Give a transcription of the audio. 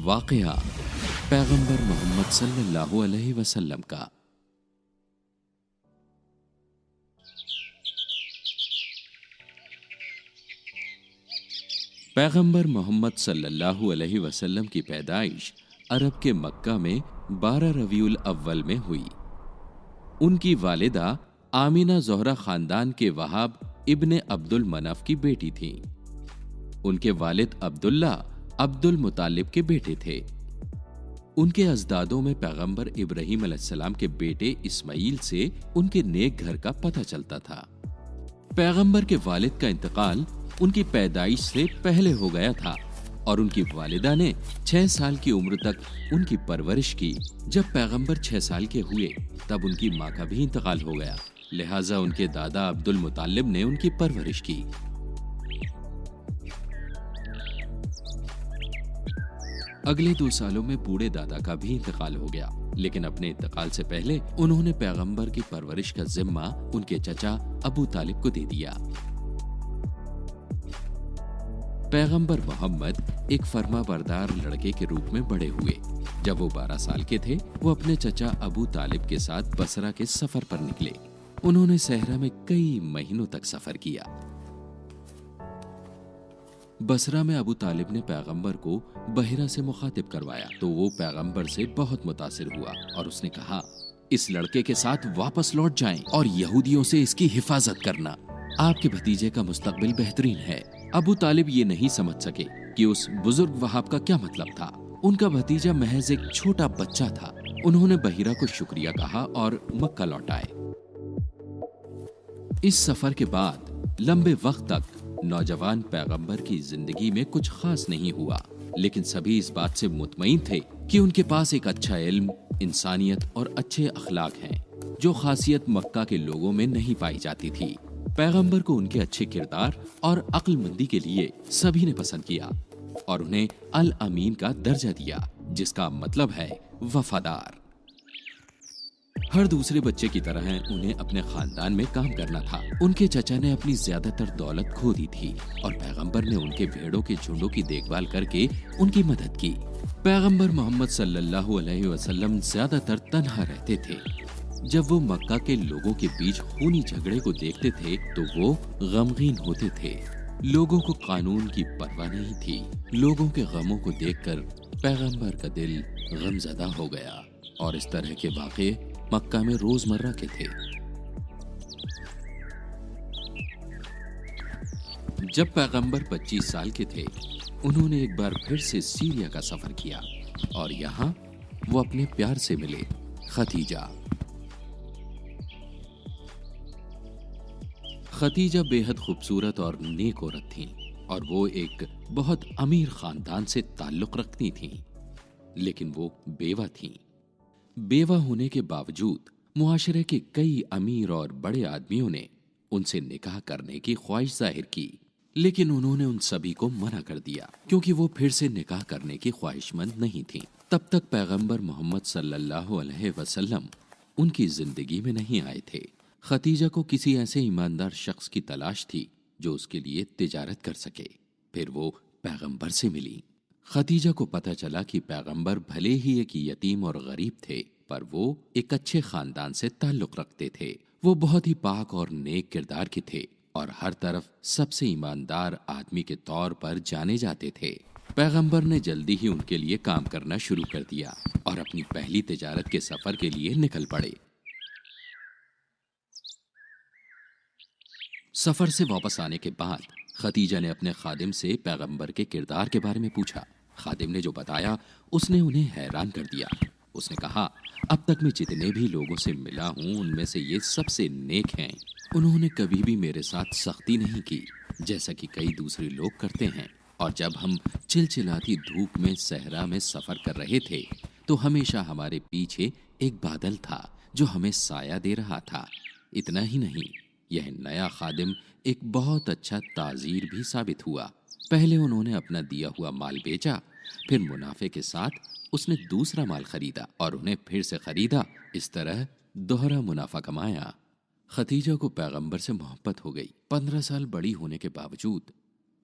واقعہ پیغمبر محمد صلی اللہ علیہ وسلم کا۔ پیغمبر محمد صلی اللہ علیہ وسلم کی پیدائش عرب کے مکہ میں 12 ربیع الاول میں ہوئی۔ ان کی والدہ آمینہ زہرہ خاندان کے وہاب ابن عبد المناف کی بیٹی تھیں۔ ان کے والد عبداللہ عبد المطلب کے بیٹے تھے۔ ان کے اجدادوں میں پیغمبر ابراہیم علیہ السلام کے بیٹے اسماعیل سے ان کے نیک گھر کا پتہ چلتا تھا۔ پیغمبر کے والد کا انتقال ان کی پیدائش سے پہلے ہو گیا تھا اور ان کی والدہ نے 6 سال کی عمر تک ان کی پرورش کی۔ جب پیغمبر 6 سال کے ہوئے تب ان کی ماں کا بھی انتقال ہو گیا، لہٰذا ان کے دادا عبد المطلب نے ان کی پرورش کی۔ اگلے 2 سالوں میں بوڑھے دادا کا بھی انتقال ہو گیا، لیکن اپنے انتقال سے پہلے انہوں نے پیغمبر کی پرورش کا ذمہ ان کے چچا ابو طالب کو دے دیا۔ پیغمبر محمد ایک فرما بردار لڑکے کے روپ میں بڑے ہوئے۔ جب وہ 12 سال کے تھے وہ اپنے چچا ابو طالب کے ساتھ بصرہ کے سفر پر نکلے۔ انہوں نے صحرا میں کئی مہینوں تک سفر کیا۔ بصرہ میں ابو طالب نے پیغمبر کو بحیرہ سے مخاطب کروایا تو وہ پیغمبر سے بہت متاثر ہوا اور اس نے کہا، اس لڑکے کے ساتھ واپس لوٹ جائیں اور یہودیوں سے اس کی حفاظت کرنا۔ آپ کے بھتیجے کا مستقبل بہترین ہے۔ ابو طالب یہ نہیں سمجھ سکے کہ اس بزرگ وہاب کا کیا مطلب تھا۔ ان کا بھتیجا محض ایک چھوٹا بچہ تھا۔ انہوں نے بحیرہ کو شکریہ کہا اور مکہ لوٹائے۔ اس سفر کے بعد لمبے وقت تک نوجوان پیغمبر کی زندگی میں کچھ خاص نہیں ہوا، لیکن سبھی اس بات سے مطمئن تھے کہ ان کے پاس ایک اچھا علم، انسانیت اور اچھے اخلاق ہیں، جو خاصیت مکہ کے لوگوں میں نہیں پائی جاتی تھی۔ پیغمبر کو ان کے اچھے کردار اور عقل مندی کے لیے سبھی نے پسند کیا اور انہیں الامین کا درجہ دیا، جس کا مطلب ہے وفادار۔ ہر دوسرے بچے کی طرح انہیں اپنے خاندان میں کام کرنا تھا۔ ان کے چچا نے اپنی زیادہ تر دولت کھو دی تھی اور پیغمبر نے ان کے بھیڑوں کے جھنڈوں کی دیکھ بھال کر کے ان کی مدد کی۔ پیغمبر محمد صلی اللہ علیہ وسلم زیادہ تر تنہا رہتے تھے۔ جب وہ مکہ کے لوگوں کے بیچ خونی جھگڑے کو دیکھتے تھے تو وہ غمگین ہوتے تھے۔ لوگوں کو قانون کی پرواہ نہیں تھی۔ لوگوں کے غموں کو دیکھ کر پیغمبر کا دل غمزدہ ہو گیا اور اس طرح کے واقعے مکہ میں روزمرہ کے تھے۔ جب پیغمبر 25 سال کے تھے انہوں نے ایک بار پھر سے سیریا کا سفر کیا اور یہاں وہ اپنے پیار سے ملے، خدیجہ۔ خدیجہ بے حد خوبصورت اور نیک عورت تھیں اور وہ ایک بہت امیر خاندان سے تعلق رکھتی تھیں، لیکن وہ بیوہ تھیں۔ بیوہ ہونے کے باوجود معاشرے کے کئی امیر اور بڑے آدمیوں نے ان سے نکاح کرنے کی خواہش ظاہر کی، لیکن انہوں نے ان سبھی کو منع کر دیا کیونکہ وہ پھر سے نکاح کرنے کی خواہش مند نہیں تھیں۔ تب تک پیغمبر محمد صلی اللہ علیہ وسلم ان کی زندگی میں نہیں آئے تھے۔ خدیجہ کو کسی ایسے ایماندار شخص کی تلاش تھی جو اس کے لیے تجارت کر سکے۔ پھر وہ پیغمبر سے ملی۔ خدیجہ کو پتہ چلا کہ پیغمبر بھلے ہی ایک یتیم اور غریب تھے پر وہ ایک اچھے خاندان سے تعلق رکھتے تھے۔ وہ بہت ہی پاک اور نیک کردار کے تھے اور ہر طرف سب سے ایماندار آدمی کے طور پر جانے جاتے تھے۔ پیغمبر نے جلدی ہی ان کے لیے کام کرنا شروع کر دیا اور اپنی پہلی تجارت کے سفر کے لیے نکل پڑے۔ سفر سے واپس آنے کے بعد خدیجہ نے اپنے خادم سے پیغمبر کے کردار کے بارے میں پوچھا۔ خادم نے جو بتایا اس نے انہیں حیران کر دیا۔ اس نے کہا، اب تک میں جتنے بھی لوگوں سے ملا ہوں ان میں سے یہ سب سے نیک ہیں۔ انہوں نے کبھی بھی میرے ساتھ سختی نہیں کی جیسا کہ کئی دوسرے لوگ کرتے ہیں، اور جب ہم چلچلاتی دھوپ میں صحرا میں سفر کر رہے تھے تو ہمیشہ ہمارے پیچھے ایک بادل تھا جو ہمیں سایہ دے رہا تھا۔ اتنا ہی نہیں، یہ نیا خادم ایک بہت اچھا تاجر بھی ثابت ہوا۔ پہلے انہوں نے اپنا دیا ہوا مال بیچا، پھر منافع کے ساتھ اس نے دوسرا مال خریدا اور انہیں پھر سے خریدا۔ اس طرح دوہرا منافع کمایا۔ خدیجہ کو پیغمبر سے محبت ہو گئی۔ 15 سال بڑی ہونے کے باوجود